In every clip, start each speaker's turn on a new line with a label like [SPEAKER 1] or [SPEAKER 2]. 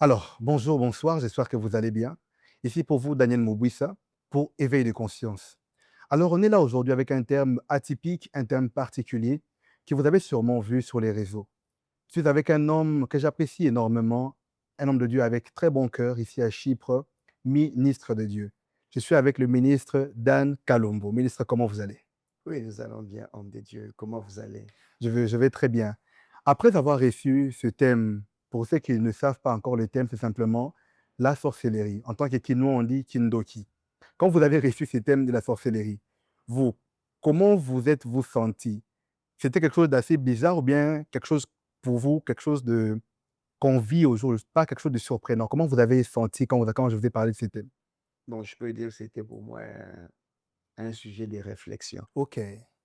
[SPEAKER 1] Alors, bonjour, bonsoir, j'espère que vous allez bien. Ici pour vous, Daniel Mobouissa, pour Éveil de conscience. Alors, on est là aujourd'hui avec un terme atypique, un terme particulier, que vous avez sûrement vu sur les réseaux. Je suis avec un homme que j'apprécie énormément, un homme de Dieu avec très bon cœur, ici à Chypre, ministre de Dieu. Je suis avec le ministre Dan Kalombo. Ministre, comment vous allez?
[SPEAKER 2] Oui, nous allons bien, homme de Dieu. Comment vous allez?
[SPEAKER 1] Je vais très bien. Après avoir reçu ce thème, pour ceux qui ne savent pas encore le thème, c'est simplement la sorcellerie. En tant que Kinois, on dit Kindoki. Quand vous avez reçu ce thème de la sorcellerie, vous, comment vous êtes-vous senti? C'était quelque chose d'assez bizarre ou bien quelque chose pour vous, quelque chose de qu'on vit au jour, pas quelque chose de surprenant? Comment vous avez senti quand je vous ai parlé de ce thème?
[SPEAKER 2] Bon, je peux dire que c'était pour moi un sujet de réflexion.
[SPEAKER 1] Ok,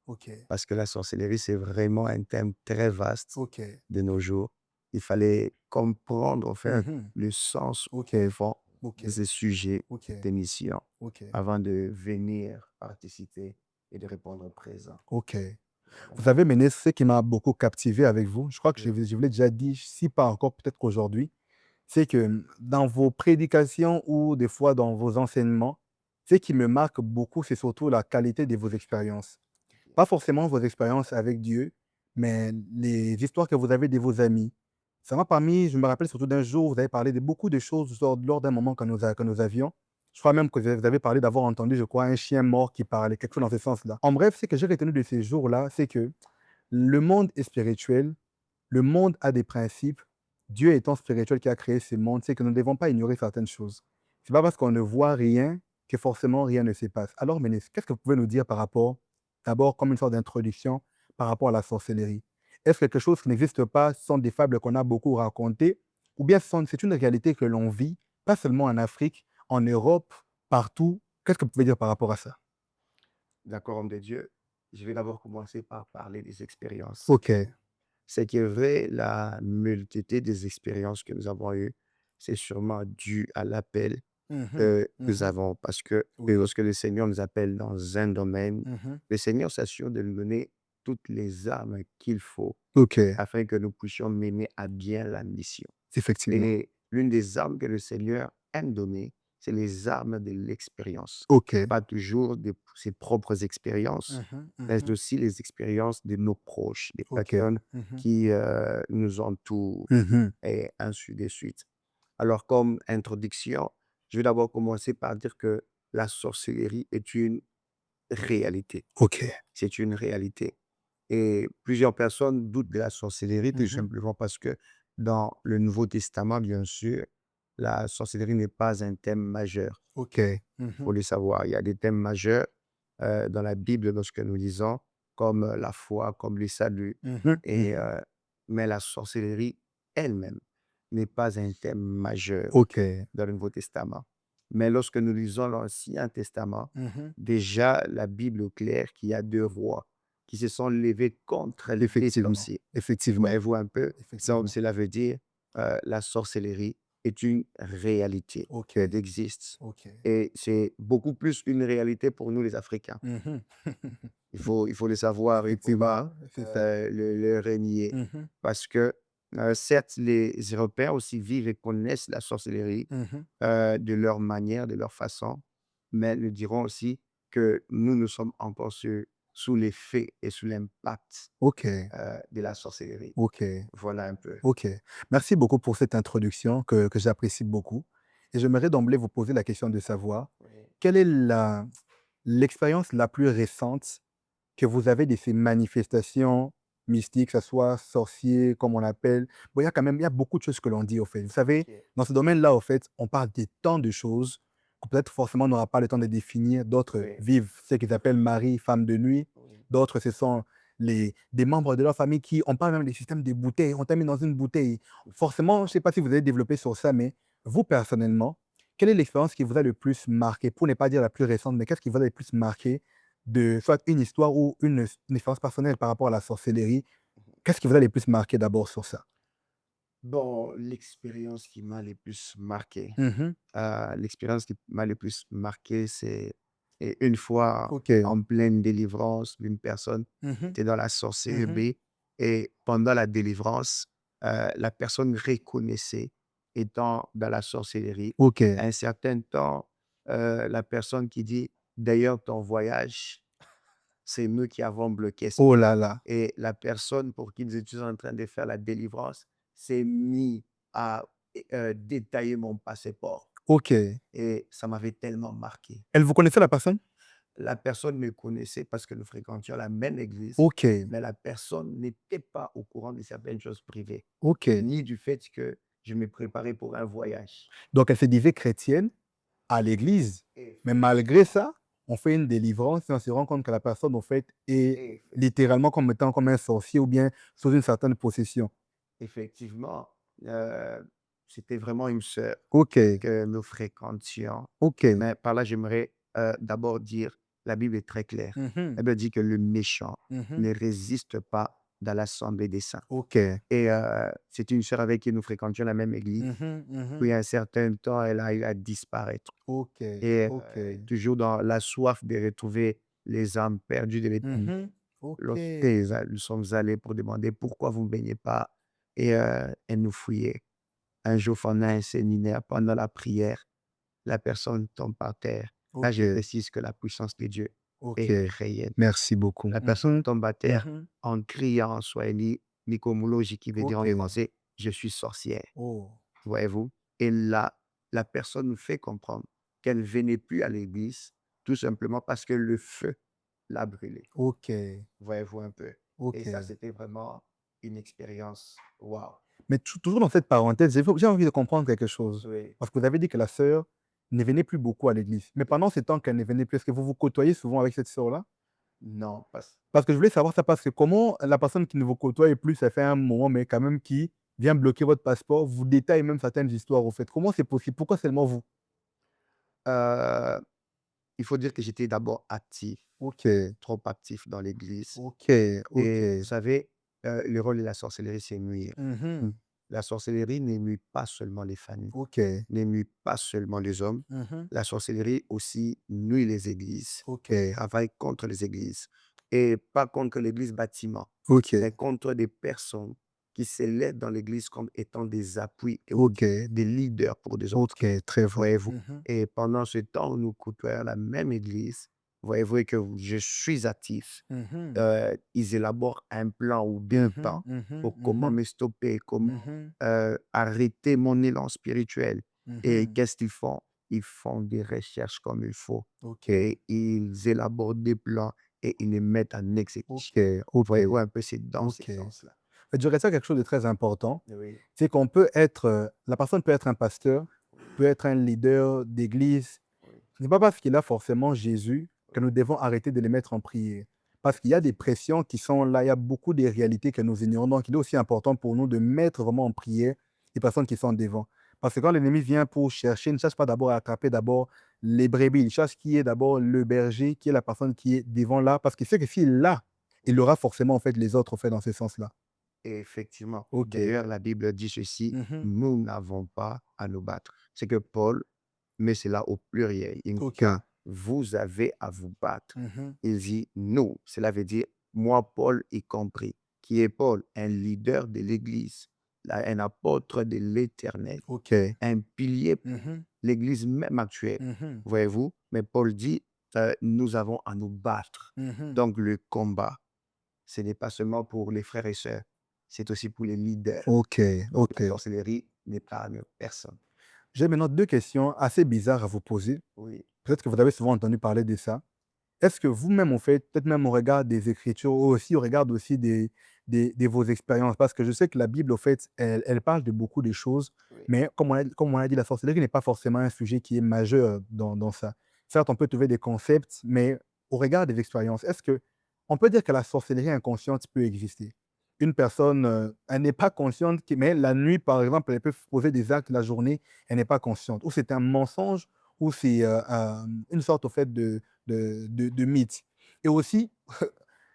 [SPEAKER 1] ok,
[SPEAKER 2] Parce que la sorcellerie, c'est vraiment un thème très vaste
[SPEAKER 1] ok,
[SPEAKER 2] de nos jours. Il fallait comprendre, en fait,
[SPEAKER 1] mhm,
[SPEAKER 2] le sens
[SPEAKER 1] ok,
[SPEAKER 2] profond
[SPEAKER 1] ok,
[SPEAKER 2] de ce sujet
[SPEAKER 1] ok,
[SPEAKER 2] d'émission
[SPEAKER 1] ok,
[SPEAKER 2] avant de venir participer et de répondre présent.
[SPEAKER 1] ok. Vous
[SPEAKER 2] Voilà.
[SPEAKER 1] savez, Ménès, ce qui m'a beaucoup captivé avec vous, je crois que
[SPEAKER 2] Oui.
[SPEAKER 1] je vous l'ai déjà dit, si pas encore, peut-être qu'aujourd'hui, c'est que dans vos prédications ou des fois dans vos enseignements, ce qui me marque beaucoup, c'est surtout la qualité de vos expériences. Pas forcément vos expériences avec Dieu, mais les histoires que vous avez de vos amis. Ça m'a permis, je me rappelle surtout d'un jour, vous avez parlé de beaucoup de choses lors d'un moment que nous avions. Je crois même que vous avez parlé d'avoir entendu, je crois, un chien mort qui parlait, quelque chose dans ce sens-là. En bref, ce que j'ai retenu de ces jours-là, c'est que le monde est spirituel, le monde a des principes. Dieu étant spirituel qui a créé ce monde, c'est que nous ne devons pas ignorer certaines choses. C'est pas parce qu'on ne voit rien que forcément rien ne se passe. Alors, Ménis, qu'est-ce que vous pouvez nous dire par rapport, d'abord comme une sorte d'introduction, par rapport à la sorcellerie? Est-ce quelque chose qui n'existe pas, ce sont des fables qu'on a beaucoup racontées, ou bien c'est une réalité que l'on vit, pas seulement en Afrique, en Europe, partout? Qu'est-ce que vous pouvez dire par rapport à ça?
[SPEAKER 2] D'accord, homme de Dieu. Je vais d'abord commencer par parler des expériences.
[SPEAKER 1] Ok.
[SPEAKER 2] C'est que vrai, la multitude des expériences que nous avons eues, c'est sûrement dû à l'appel
[SPEAKER 1] Mhm,
[SPEAKER 2] nous
[SPEAKER 1] mhm.
[SPEAKER 2] avons. Parce que
[SPEAKER 1] Oui.
[SPEAKER 2] lorsque le Seigneur nous appelle dans un domaine,
[SPEAKER 1] Mhm.
[SPEAKER 2] le Seigneur s'assure de nous donner toutes les armes qu'il faut
[SPEAKER 1] Ok,
[SPEAKER 2] afin que nous puissions mener à bien la mission.
[SPEAKER 1] effectivement.
[SPEAKER 2] Et l'une des armes que le Seigneur aime donner, c'est les armes de l'expérience.
[SPEAKER 1] Ok.
[SPEAKER 2] Pas toujours de ses propres expériences,
[SPEAKER 1] Mhm,
[SPEAKER 2] mais
[SPEAKER 1] mhm.
[SPEAKER 2] aussi les expériences de nos proches, des
[SPEAKER 1] Ok.
[SPEAKER 2] personnes
[SPEAKER 1] Mhm.
[SPEAKER 2] qui nous entourent
[SPEAKER 1] Mhm.
[SPEAKER 2] et ainsi de suite. Alors, comme introduction, je vais d'abord commencer par dire que la sorcellerie est une réalité.
[SPEAKER 1] OK.
[SPEAKER 2] C'est une réalité. Et plusieurs personnes doutent de la sorcellerie tout
[SPEAKER 1] Mhm.
[SPEAKER 2] simplement parce que dans le Nouveau Testament, bien sûr, la sorcellerie n'est pas un thème majeur.
[SPEAKER 1] OK.
[SPEAKER 2] Il faut
[SPEAKER 1] Mhm.
[SPEAKER 2] le savoir. Il y a des thèmes majeurs dans la Bible lorsque nous lisons, comme la foi, comme le salut.
[SPEAKER 1] Mhm.
[SPEAKER 2] Et,
[SPEAKER 1] Mhm.
[SPEAKER 2] mais la sorcellerie elle-même n'est pas un thème majeur
[SPEAKER 1] OK.
[SPEAKER 2] dans le Nouveau Testament. Mais lorsque nous lisons l'Ancien Testament,
[SPEAKER 1] Mhm.
[SPEAKER 2] déjà la Bible est claire qu'il y a deux rois qui se sont levés contre les
[SPEAKER 1] Effectivement.
[SPEAKER 2] sorciers.
[SPEAKER 1] Effectivement.
[SPEAKER 2] Voyez-vous un peu?
[SPEAKER 1] Effectivement.
[SPEAKER 2] Cela veut dire la sorcellerie est une réalité.
[SPEAKER 1] OK.
[SPEAKER 2] Elle existe.
[SPEAKER 1] OK.
[SPEAKER 2] Et c'est beaucoup plus une réalité pour nous les Africains.
[SPEAKER 1] Mhm.
[SPEAKER 2] Il faut le savoir et
[SPEAKER 1] Effectivement,
[SPEAKER 2] pas
[SPEAKER 1] c'est ça.
[SPEAKER 2] le renier.
[SPEAKER 1] Mhm.
[SPEAKER 2] Parce que certes, les Européens aussi vivent et connaissent la sorcellerie
[SPEAKER 1] Mhm.
[SPEAKER 2] de leur manière, de leur façon, mais nous dirons aussi que nous sommes encore sous l'effet et sous l'impact
[SPEAKER 1] OK.
[SPEAKER 2] de la sorcellerie.
[SPEAKER 1] OK.
[SPEAKER 2] Voilà un peu.
[SPEAKER 1] OK. Merci beaucoup pour cette introduction que j'apprécie beaucoup et j'aimerais d'emblée vous poser la question de savoir
[SPEAKER 2] Oui.
[SPEAKER 1] quelle est la l'expérience la plus récente que vous avez de ces manifestations mystiques, que ça soit sorcier, comme on l'appelle. Bon, il y a beaucoup de choses que l'on dit, au fait. Vous savez,
[SPEAKER 2] Ok.
[SPEAKER 1] dans ce domaine-là, au fait, on parle de tant de choses que peut-être forcément on n'aura pas le temps de définir. D'autres
[SPEAKER 2] Oui.
[SPEAKER 1] vivent ce qu'ils appellent mari, femme de nuit.
[SPEAKER 2] Oui.
[SPEAKER 1] D'autres, ce sont des membres de leur famille qui, on parle même des systèmes de bouteilles. On t'a mis dans une bouteille. Forcément, je ne sais pas si vous avez développé sur ça, mais vous, personnellement, quelle est l'expérience qui vous a le plus marqué, pour ne pas dire la plus récente, mais qu'est-ce qui vous a le plus marqué de soit une histoire ou une expérience personnelle par rapport à la sorcellerie? Qu'est-ce qui vous a le plus marqué d'abord sur ça?
[SPEAKER 2] Bon, l'expérience qui m'a le plus marqué,
[SPEAKER 1] Mmh.
[SPEAKER 2] l'expérience qui m'a le plus marqué, c'est une fois
[SPEAKER 1] OK.
[SPEAKER 2] en pleine délivrance d'une personne
[SPEAKER 1] Mmh.
[SPEAKER 2] était dans la
[SPEAKER 1] Mmh.
[SPEAKER 2] sorcellerie et pendant la délivrance, la personne reconnaissait étant dans la sorcellerie.
[SPEAKER 1] OK.
[SPEAKER 2] À un certain temps, la personne qui dit: «D'ailleurs, ton voyage, c'est nous qui avons bloqué ça».
[SPEAKER 1] Oh là là.
[SPEAKER 2] Et la personne pour qui nous étions en train de faire la délivrance s'est mis à détailler mon passeport.
[SPEAKER 1] OK.
[SPEAKER 2] Et ça m'avait tellement marqué.
[SPEAKER 1] Elle vous connaissait la personne?
[SPEAKER 2] La personne me connaissait parce que nous fréquentions la même église,
[SPEAKER 1] OK.
[SPEAKER 2] mais la personne n'était pas au courant de certaines choses privées,
[SPEAKER 1] OK.
[SPEAKER 2] ni du fait que je me préparais pour un voyage.
[SPEAKER 1] Donc elle se disait chrétienne à l'église,
[SPEAKER 2] Et,
[SPEAKER 1] mais malgré ça, on fait une délivrance et on se rend compte que la personne, en fait, est
[SPEAKER 2] et
[SPEAKER 1] littéralement comme étant comme un sorcier ou bien sous une certaine possession.
[SPEAKER 2] effectivement, c'était vraiment une sœur
[SPEAKER 1] OK.
[SPEAKER 2] que nous fréquentions.
[SPEAKER 1] OK.
[SPEAKER 2] Mais par là, j'aimerais d'abord dire, la Bible est très claire.
[SPEAKER 1] Mmh.
[SPEAKER 2] Elle Bible dit que le méchant
[SPEAKER 1] Mmh.
[SPEAKER 2] ne résiste pas dans l'assemblée des saints.
[SPEAKER 1] OK.
[SPEAKER 2] Et c'était une sœur avec qui nous fréquentions la même église.
[SPEAKER 1] Mmh.
[SPEAKER 2] Puis,
[SPEAKER 1] Mmh.
[SPEAKER 2] à un certain temps, elle a eu à disparaître.
[SPEAKER 1] OK.
[SPEAKER 2] Et
[SPEAKER 1] OK.
[SPEAKER 2] toujours dans la soif de retrouver les âmes perdues de l'éternité,
[SPEAKER 1] Mmh. OK.
[SPEAKER 2] lorsque nous sommes allés pour demander pourquoi vous ne baignez pas, et elle nous fouillait. Un jour, pendant un séminaire, pendant la prière, la personne tombe par terre. Là, je
[SPEAKER 1] OK.
[SPEAKER 2] précise que la puissance de Dieu
[SPEAKER 1] OK.
[SPEAKER 2] est réelle.
[SPEAKER 1] Merci beaucoup.
[SPEAKER 2] La personne tombe à terre
[SPEAKER 1] Mmh.
[SPEAKER 2] en criant en swahili, Nikomoloji, qui veut dire en
[SPEAKER 1] OK.
[SPEAKER 2] français, je suis sorcière.
[SPEAKER 1] Oh.
[SPEAKER 2] Voyez-vous? Et là, la personne nous fait comprendre qu'elle venait plus à l'église, tout simplement parce que le feu l'a brûlée.
[SPEAKER 1] OK.
[SPEAKER 2] Voyez-vous un peu? Et ça,
[SPEAKER 1] OK.
[SPEAKER 2] c'était vraiment une expérience, waouh!
[SPEAKER 1] Mais toujours dans cette parenthèse, j'ai envie de comprendre quelque chose.
[SPEAKER 2] Oui.
[SPEAKER 1] Parce que vous avez dit que la sœur ne venait plus beaucoup à l'église. Mais pendant ce temps qu'elle ne venait plus, est-ce que vous vous côtoyez souvent avec cette sœur-là?
[SPEAKER 2] Non, parce
[SPEAKER 1] Parce que je voulais savoir ça, parce que comment la personne qui ne vous côtoie plus, ça fait un moment, mais quand même qui vient bloquer votre passeport, vous détaille même certaines histoires au fait. Comment c'est possible? Pourquoi seulement vous?
[SPEAKER 2] euh, il faut dire que j'étais d'abord actif,
[SPEAKER 1] OK.
[SPEAKER 2] trop actif dans l'église.
[SPEAKER 1] OK.
[SPEAKER 2] Et vous
[SPEAKER 1] OK.
[SPEAKER 2] savez, le rôle de la sorcellerie, c'est nuire.
[SPEAKER 1] Mmh.
[SPEAKER 2] La sorcellerie ne nuit pas seulement les familles,
[SPEAKER 1] OK.
[SPEAKER 2] ne nuit pas seulement les hommes.
[SPEAKER 1] Mmh.
[SPEAKER 2] La sorcellerie aussi nuit les églises,
[SPEAKER 1] OK.
[SPEAKER 2] travaille contre les églises. Et pas contre l'église bâtiment, mais
[SPEAKER 1] OK.
[SPEAKER 2] contre des personnes qui s'élèvent dans l'église comme étant des appuis et ou
[SPEAKER 1] OK.
[SPEAKER 2] des leaders pour des autres.
[SPEAKER 1] OK. Très vrai.
[SPEAKER 2] Voyez-vous?
[SPEAKER 1] Mmh.
[SPEAKER 2] Et pendant ce temps où nous côtoyons la même église, voyez-vous que je suis actif.
[SPEAKER 1] Mmh.
[SPEAKER 2] Ils élaborent un plan ou bien
[SPEAKER 1] Mmh.
[SPEAKER 2] temps
[SPEAKER 1] Mmh.
[SPEAKER 2] pour comment me stopper, comment
[SPEAKER 1] Mmh.
[SPEAKER 2] arrêter mon élan spirituel. Et
[SPEAKER 1] Mmh.
[SPEAKER 2] qu'est-ce qu'ils font? Ils font des recherches comme il faut
[SPEAKER 1] OK.
[SPEAKER 2] et ils élaborent des plans et ils les mettent en exécution.
[SPEAKER 1] OK. OK.
[SPEAKER 2] Voyez-vous un peu, c'est dans ce
[SPEAKER 1] OK.
[SPEAKER 2] sens-là.
[SPEAKER 1] En fait, je retiens quelque chose de très important,
[SPEAKER 2] Oui,
[SPEAKER 1] c'est qu'on peut être, la personne peut être un pasteur, peut être un leader d'église.
[SPEAKER 2] oui,
[SPEAKER 1] Ce n'est pas parce qu'il a forcément Jésus que nous devons arrêter de les mettre en prière. Parce qu'il y a des pressions qui sont là, il y a beaucoup de réalités que nous ignorons. Donc, il est aussi important pour nous de mettre vraiment en prière les personnes qui sont devant. Parce que quand l'ennemi vient pour chercher, il ne cherche pas d'abord à attraper d'abord les brebis, il cherche qui est d'abord le berger, qui est la personne qui est devant là, parce qu'il sait que s'il l'a, il aura forcément en fait les autres fait dans ce sens-là.
[SPEAKER 2] et effectivement.
[SPEAKER 1] OK.
[SPEAKER 2] D'ailleurs, la Bible dit ceci,
[SPEAKER 1] Mmh.
[SPEAKER 2] nous n'avons pas à nous battre. C'est que Paul met cela au pluriel. Il dit
[SPEAKER 1] OK.
[SPEAKER 2] que vous avez à vous battre.
[SPEAKER 1] Mmh.
[SPEAKER 2] Il dit nous. Cela veut dire moi, Paul y compris. Qui est Paul? Un leader de l'Église, un apôtre de l'Éternel,
[SPEAKER 1] OK.
[SPEAKER 2] un pilier pour
[SPEAKER 1] Mmh.
[SPEAKER 2] l'Église même actuelle.
[SPEAKER 1] Mmh.
[SPEAKER 2] Voyez-vous? Mais Paul dit, nous avons à nous battre.
[SPEAKER 1] Mmh.
[SPEAKER 2] Donc le combat, ce n'est pas seulement pour les frères et sœurs, c'est aussi pour les leaders.
[SPEAKER 1] OK.
[SPEAKER 2] Donc la
[SPEAKER 1] OK.
[SPEAKER 2] sorcellerie n'épargne personne.
[SPEAKER 1] J'ai maintenant 2 questions assez bizarres à vous poser.
[SPEAKER 2] Oui,
[SPEAKER 1] Peut-être que vous avez souvent entendu parler de ça. Est-ce que vous-même, en fait, peut-être même au regard des Écritures ou aussi au regard aussi de vos expériences, parce que je sais que la Bible, au fait, elle parle de beaucoup de choses,
[SPEAKER 2] oui.
[SPEAKER 1] mais comme on a dit, la sorcellerie n'est pas forcément un sujet qui est majeur dans ça. Certes, on peut trouver des concepts, mais au regard des expériences, est-ce qu'on peut dire que la sorcellerie inconsciente peut exister? Une personne, elle n'est pas consciente, mais la nuit, par exemple, elle peut poser des actes la journée, elle n'est pas consciente. Ou c'est un mensonge, ou c'est une sorte, au fait, de mythe. Et aussi,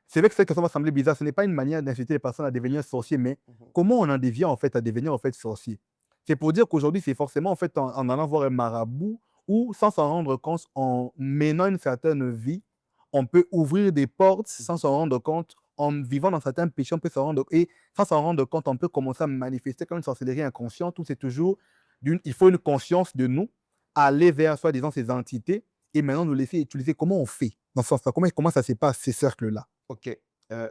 [SPEAKER 1] c'est vrai que cette question va sembler bizarre, ce n'est pas une manière d'inciter les personnes à devenir sorciers, mais
[SPEAKER 2] Mhm.
[SPEAKER 1] comment on en devient en fait à devenir en fait sorcier? C'est pour dire qu'aujourd'hui, c'est forcément en fait en allant voir un marabout ou sans s'en rendre compte, en menant une certaine vie, on peut ouvrir des portes sans s'en rendre compte, en vivant dans certains péchés, on peut s'en rendre et sans s'en rendre compte, on peut commencer à manifester comme une sorcellerie inconsciente où c'est toujours il faut une conscience de nous, aller vers soi-disant ces entités et maintenant nous laisser utiliser. Comment on fait dans ce sens-là? Comment ça se passe, ces cercles-là?
[SPEAKER 2] OK.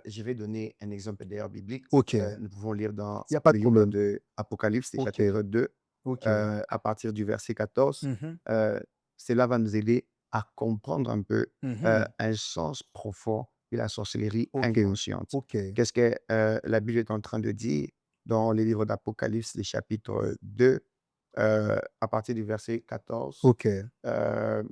[SPEAKER 2] Je vais donner un exemple d'ailleurs biblique.
[SPEAKER 1] OK, il
[SPEAKER 2] Nous pouvons lire dans
[SPEAKER 1] n'y a pas de
[SPEAKER 2] le livre
[SPEAKER 1] problème.
[SPEAKER 2] de Apocalypse,
[SPEAKER 1] OK,
[SPEAKER 2] chapitre 2,
[SPEAKER 1] OK.
[SPEAKER 2] à partir du verset 14.
[SPEAKER 1] Mhm,
[SPEAKER 2] Euh, Cela va nous aider à comprendre un peu
[SPEAKER 1] mhm.
[SPEAKER 2] un sens profond de la sorcellerie
[SPEAKER 1] OK,
[SPEAKER 2] inconsciente.
[SPEAKER 1] OK,
[SPEAKER 2] Qu'est-ce que la Bible est en train de dire dans les livres d'Apocalypse, le chapitre 2, à partir du verset 14?
[SPEAKER 1] OK. Il
[SPEAKER 2] Euh,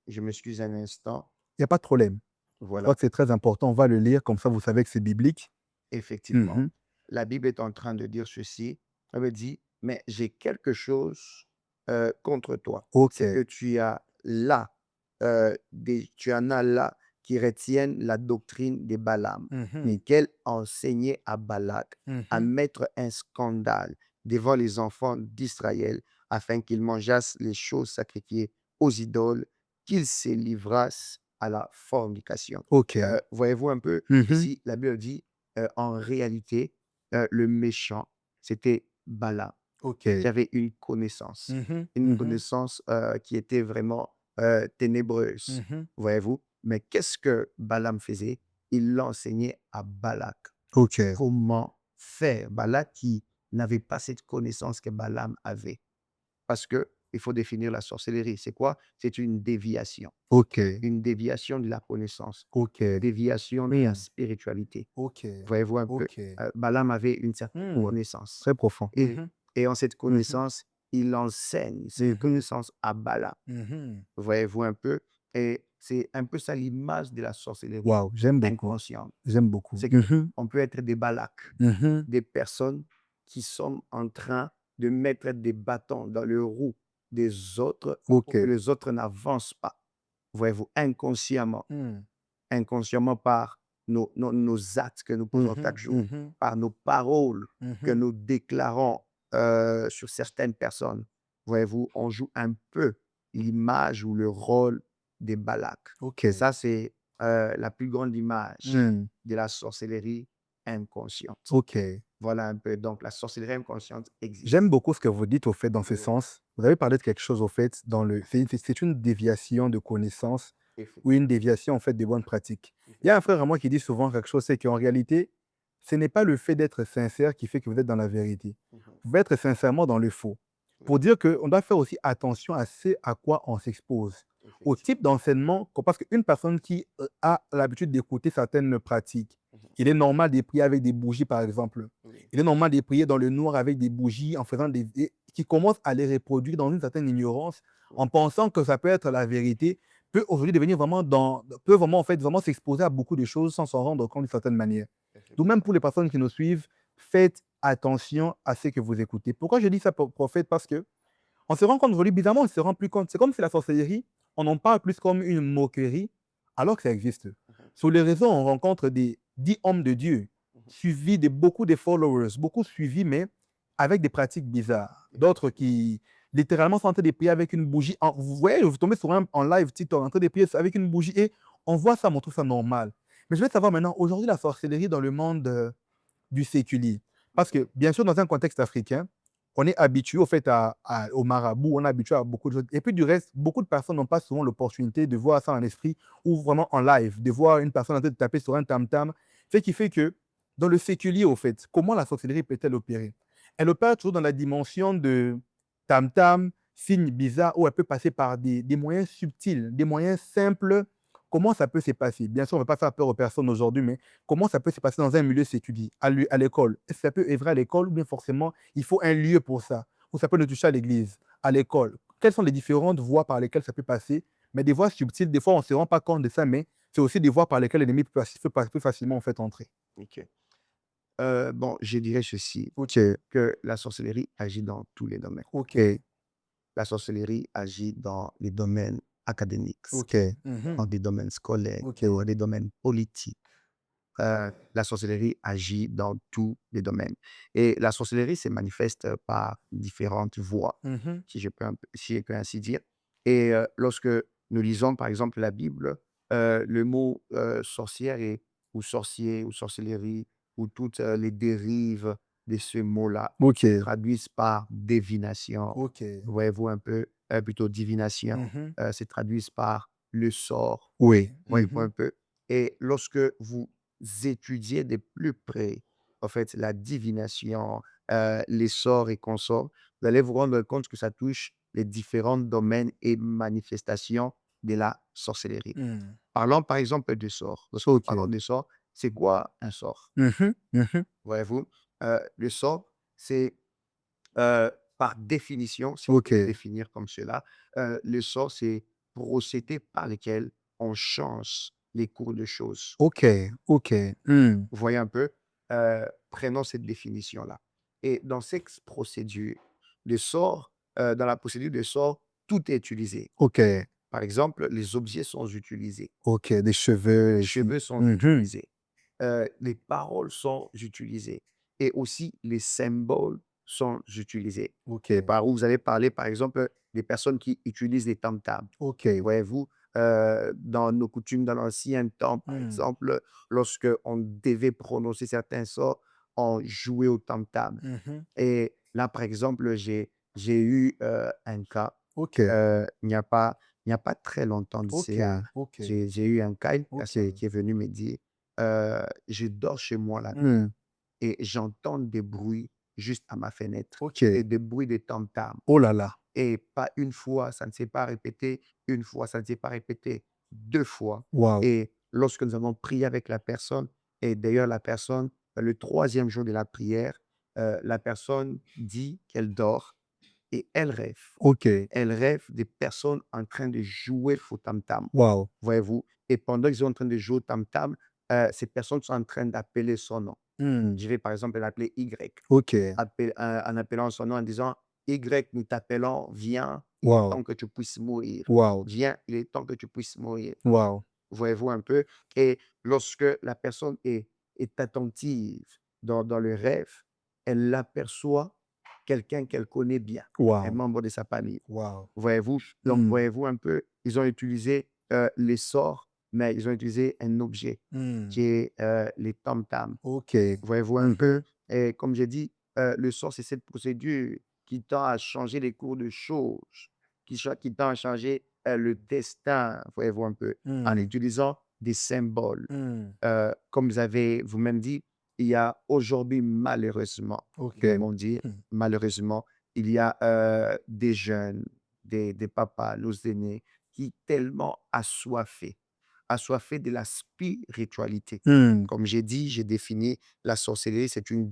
[SPEAKER 2] je m'excuse un instant.
[SPEAKER 1] n'y a pas de problème. Je crois
[SPEAKER 2] Voilà.
[SPEAKER 1] que c'est très important. On va le lire, comme ça vous savez que c'est biblique.
[SPEAKER 2] Effectivement,
[SPEAKER 1] Mhm.
[SPEAKER 2] la Bible est en train de dire ceci. Elle me dit, mais j'ai quelque chose contre toi. C'est que
[SPEAKER 1] OK.
[SPEAKER 2] tu as là, tu en as là qui retiennent la doctrine des Balaam,
[SPEAKER 1] Mhm,
[SPEAKER 2] lesquels enseignaient à Balak à
[SPEAKER 1] mhm.
[SPEAKER 2] mettre un scandale devant les enfants d'Israël afin qu'ils mangeassent les choses sacrifiées aux idoles, qu'ils se livrassent à la fornication.
[SPEAKER 1] OK.
[SPEAKER 2] Voyez-vous un peu,
[SPEAKER 1] Mhm.
[SPEAKER 2] ici, la Bible dit en réalité, le méchant, c'était Balaam, qui
[SPEAKER 1] OK.
[SPEAKER 2] avait
[SPEAKER 1] Mhm,
[SPEAKER 2] une
[SPEAKER 1] mhm,
[SPEAKER 2] connaissance, qui était vraiment, ténébreuse,
[SPEAKER 1] mhm.
[SPEAKER 2] voyez-vous? Mais qu'est-ce que Balaam faisait? Il l'enseignait à Balak.
[SPEAKER 1] OK.
[SPEAKER 2] Comment faire? Balak qui n'avait pas cette connaissance que Balaam avait. Parce que il faut définir la sorcellerie. C'est quoi? C'est
[SPEAKER 1] OK.
[SPEAKER 2] une déviation de la connaissance, une
[SPEAKER 1] OK.
[SPEAKER 2] déviation de la
[SPEAKER 1] Mmh.
[SPEAKER 2] spiritualité.
[SPEAKER 1] OK.
[SPEAKER 2] Voyez-vous un peu?
[SPEAKER 1] OK.
[SPEAKER 2] Balaam avait une certaine
[SPEAKER 1] Mmh.
[SPEAKER 2] connaissance
[SPEAKER 1] Très profond.
[SPEAKER 2] et
[SPEAKER 1] Mhm,
[SPEAKER 2] en cette
[SPEAKER 1] mhm,
[SPEAKER 2] connaissance, il enseigne cette
[SPEAKER 1] mhm,
[SPEAKER 2] connaissance à Balaam.
[SPEAKER 1] mhm.
[SPEAKER 2] Voyez-vous un peu? Et c'est un peu ça l'image de la sorcellerie
[SPEAKER 1] Waouh, j'aime beaucoup.
[SPEAKER 2] inconsciente.
[SPEAKER 1] J'aime beaucoup.
[SPEAKER 2] C'est
[SPEAKER 1] Mhm,
[SPEAKER 2] qu'on peut être des Balaks,
[SPEAKER 1] mhm.
[SPEAKER 2] des personnes qui sont en train de mettre des bâtons dans le roue des autres pour que
[SPEAKER 1] OK.
[SPEAKER 2] les autres n'avancent pas. Voyez-vous? Inconsciemment.
[SPEAKER 1] Mmh.
[SPEAKER 2] Inconsciemment par nos actes que nous posons chaque
[SPEAKER 1] Mhm,
[SPEAKER 2] jour,
[SPEAKER 1] mhm,
[SPEAKER 2] par nos paroles que
[SPEAKER 1] mhm.
[SPEAKER 2] nous déclarons sur certaines personnes. Voyez-vous, on joue un peu l'image ou le rôle des Balaks.
[SPEAKER 1] OK.
[SPEAKER 2] Ça, c'est la plus grande image
[SPEAKER 1] Mmh.
[SPEAKER 2] de la sorcellerie inconsciente.
[SPEAKER 1] OK.
[SPEAKER 2] Voilà un peu. Donc, la sorcellerie inconsciente
[SPEAKER 1] J'aime
[SPEAKER 2] existe.
[SPEAKER 1] beaucoup ce que vous dites au fait dans ce
[SPEAKER 2] Oui,
[SPEAKER 1] sens. Vous avez parlé de quelque chose au fait dans le c'est une déviation de connaissances ou une déviation en fait des bonnes pratiques. Il y a un frère à moi qui dit souvent quelque chose, c'est qu'en réalité, ce n'est pas le fait d'être sincère qui fait que vous êtes dans la vérité.
[SPEAKER 2] Mhm.
[SPEAKER 1] Vous pouvez être sincèrement dans le faux.
[SPEAKER 2] Oui,
[SPEAKER 1] Pour dire qu'on doit faire aussi attention à ce à quoi on s'expose, au type
[SPEAKER 2] effectivement.
[SPEAKER 1] d'enseignement, parce qu'une personne qui a l'habitude d'écouter certaines pratiques,
[SPEAKER 2] Mhm.
[SPEAKER 1] il est normal de prier avec des bougies, par exemple.
[SPEAKER 2] Oui,
[SPEAKER 1] Il est normal de prier dans le noir avec des bougies en faisant qui commence à les reproduire dans une certaine ignorance,
[SPEAKER 2] oui,
[SPEAKER 1] en pensant que ça peut être la vérité, peut aujourd'hui devenir vraiment peut vraiment en fait vraiment s'exposer à beaucoup de choses sans s'en rendre compte d'une certaine manière. Donc même
[SPEAKER 2] effectivement.
[SPEAKER 1] pour les personnes qui nous suivent, faites attention à ce que vous écoutez. Pourquoi je dis ça, prophète? Parce que on se rend compte aujourd'hui, bizarrement, on se rend plus compte. C'est comme si la sorcellerie, on en parle plus comme une moquerie, alors que ça existe.
[SPEAKER 2] Mhm.
[SPEAKER 1] Sur les réseaux, on rencontre des 10 hommes de Dieu,
[SPEAKER 2] Mhm.
[SPEAKER 1] suivis de beaucoup de followers, beaucoup suivis, mais avec des pratiques bizarres. D'autres
[SPEAKER 2] Effectivement.
[SPEAKER 1] qui, littéralement, sont en train de prier avec une bougie. Vous voyez, vous tombez sur un en live TikTok, en train de prier avec une bougie, et on voit ça, on trouve ça normal. Mais je veux savoir maintenant, aujourd'hui, la sorcellerie dans le monde du séculier. Parce que, bien sûr, dans un contexte africain, on est habitué au fait au marabout, on est habitué à beaucoup de choses. Et puis du reste, beaucoup de personnes n'ont pas souvent l'opportunité de voir ça en esprit ou vraiment en live, de voir une personne en train de taper sur un tam-tam. Ce qui fait que, dans le séculier, au fait, comment la sorcellerie peut-elle opérer? Elle opère toujours dans la dimension de tam-tam, signes bizarres, où elle peut passer par des moyens subtils, des moyens simples. Comment ça peut se passer? Bien sûr, on ne veut pas faire peur aux personnes aujourd'hui, mais comment ça peut se passer dans un milieu séculier, à l'école? Est-ce que ça peut œuvrer à l'école ou bien forcément il faut un lieu pour ça? Ou ça peut ne toucher à l'église, à l'école? Quelles sont les différentes voies par lesquelles ça peut passer? Mais des voies subtiles, des fois on ne se rend pas compte de ça, mais c'est aussi des voies par lesquelles l'ennemi peut facilement en fait entrer.
[SPEAKER 2] OK. Bon, je dirais ceci,
[SPEAKER 1] OK,
[SPEAKER 2] que la sorcellerie agit dans tous les domaines.
[SPEAKER 1] OK,
[SPEAKER 2] La sorcellerie agit dans les domaines académiques,
[SPEAKER 1] OK.
[SPEAKER 2] dans
[SPEAKER 1] Mhm.
[SPEAKER 2] des domaines scolaires,
[SPEAKER 1] OK.
[SPEAKER 2] dans des domaines politiques. La sorcellerie agit dans tous les domaines. Et la sorcellerie se manifeste par différentes voies,
[SPEAKER 1] Mhm.
[SPEAKER 2] si je peux ainsi dire. Et lorsque nous lisons, par exemple, la Bible, le mot sorcière ou sorcier ou sorcellerie ou toutes les dérives de ce mot-là
[SPEAKER 1] OK.
[SPEAKER 2] se traduisent par divination.
[SPEAKER 1] OK.
[SPEAKER 2] Voyez-vous un peu, plutôt divination,
[SPEAKER 1] Mmh.
[SPEAKER 2] se traduisent par le sort.
[SPEAKER 1] Oui.
[SPEAKER 2] Voyez-vous
[SPEAKER 1] Mmh.
[SPEAKER 2] un peu? Et lorsque vous étudiez de plus près, en fait, la divination, les sorts et consorts, vous allez vous rendre compte que ça touche les différents domaines et manifestations de la sorcellerie.
[SPEAKER 1] Mmh.
[SPEAKER 2] Parlons par exemple de sorts. Lorsque nous parlons
[SPEAKER 1] OK.
[SPEAKER 2] de sorts, c'est quoi un sort?
[SPEAKER 1] Mmh. Mmh.
[SPEAKER 2] Voyez-vous? Le sort, c'est, par définition, si on peut le
[SPEAKER 1] OK.
[SPEAKER 2] définir comme cela, le sort, c'est procédé par lequel on change les cours de choses.
[SPEAKER 1] OK. OK. Mmh.
[SPEAKER 2] Vous voyez un peu? Prenons cette définition-là. Et dans cette procédure de sort, dans la procédure de sort, tout est utilisé.
[SPEAKER 1] OK.
[SPEAKER 2] Par exemple, les objets sont utilisés,
[SPEAKER 1] OK. Des cheveux
[SPEAKER 2] les
[SPEAKER 1] et puis
[SPEAKER 2] cheveux sont
[SPEAKER 1] mmh.
[SPEAKER 2] utilisés, les paroles sont utilisées et aussi les symboles sont utilisés. Et
[SPEAKER 1] OK.
[SPEAKER 2] par où vous avez parlé, par exemple, des personnes qui utilisent les tam-tams.
[SPEAKER 1] OK.
[SPEAKER 2] Voyez-vous, dans nos coutumes, dans l'ancien temps, par
[SPEAKER 1] Mmh.
[SPEAKER 2] exemple, lorsque on devait prononcer certains sorts, on jouait au tam-tam.
[SPEAKER 1] Mmh.
[SPEAKER 2] Et là, par exemple, j'ai eu, un cas,
[SPEAKER 1] OK.
[SPEAKER 2] il n'y a pas très longtemps de cela.
[SPEAKER 1] OK. OK.
[SPEAKER 2] J'ai eu un cas, une personne
[SPEAKER 1] OK.
[SPEAKER 2] qui est venue me dire, «Je dors chez moi la nuit
[SPEAKER 1] Mmh.
[SPEAKER 2] et j'entends des bruits juste à ma fenêtre et
[SPEAKER 1] OK.
[SPEAKER 2] des bruits de tam-tam».
[SPEAKER 1] Oh là là!
[SPEAKER 2] Et pas une fois, ça ne s'est pas répété, une fois, ça ne s'est pas répété, 2 fois.
[SPEAKER 1] Waouh!
[SPEAKER 2] Et lorsque nous avons prié avec la personne et d'ailleurs la personne, le troisième jour de la prière, la personne dit qu'elle dort et elle rêve.
[SPEAKER 1] OK.
[SPEAKER 2] Elle rêve des personnes en train de jouer au tam-tam,
[SPEAKER 1] Waouh!
[SPEAKER 2] voyez-vous? Et pendant qu'ils sont en train de jouer au tam-tam, ces personnes sont en train d'appeler son nom.
[SPEAKER 1] Mmh.
[SPEAKER 2] Je vais par exemple l'appeler Y.
[SPEAKER 1] OK.
[SPEAKER 2] En appelant son nom en disant: «Y, nous t'appelons, viens, il est
[SPEAKER 1] Waouh!
[SPEAKER 2] temps que tu puisses mourir.
[SPEAKER 1] Waouh!
[SPEAKER 2] Viens, il est temps que tu puisses mourir».
[SPEAKER 1] Waouh!
[SPEAKER 2] Voyez-vous un peu? Et lorsque la personne est attentive dans le rêve, elle aperçoit quelqu'un qu'elle connaît bien, un
[SPEAKER 1] Waouh!
[SPEAKER 2] membre de sa famille.
[SPEAKER 1] Waouh!
[SPEAKER 2] Voyez-vous? Donc
[SPEAKER 1] Mmh.
[SPEAKER 2] voyez-vous un peu, ils ont utilisé, les sorts, mais ils ont utilisé un objet
[SPEAKER 1] Mmh.
[SPEAKER 2] qui est, les tam-tams.
[SPEAKER 1] OK.
[SPEAKER 2] Voyez-vous un
[SPEAKER 1] Mmh.
[SPEAKER 2] peu? Et comme j'ai dit, le sort, c'est cette procédure qui tend à changer les cours de choses, qui tend à changer, le destin, voyez-vous un peu, en
[SPEAKER 1] Mmh.
[SPEAKER 2] utilisant des symboles.
[SPEAKER 1] Mmh.
[SPEAKER 2] Comme vous avez vous-même dit, il y a aujourd'hui malheureusement,
[SPEAKER 1] OK.
[SPEAKER 2] devons dire,
[SPEAKER 1] Mmh.
[SPEAKER 2] malheureusement, il y a, des jeunes, des papas, nos aînés, qui tellement assoiffés de la spiritualité.
[SPEAKER 1] Mmh.
[SPEAKER 2] Comme j'ai dit, j'ai défini la sorcellerie, c'est une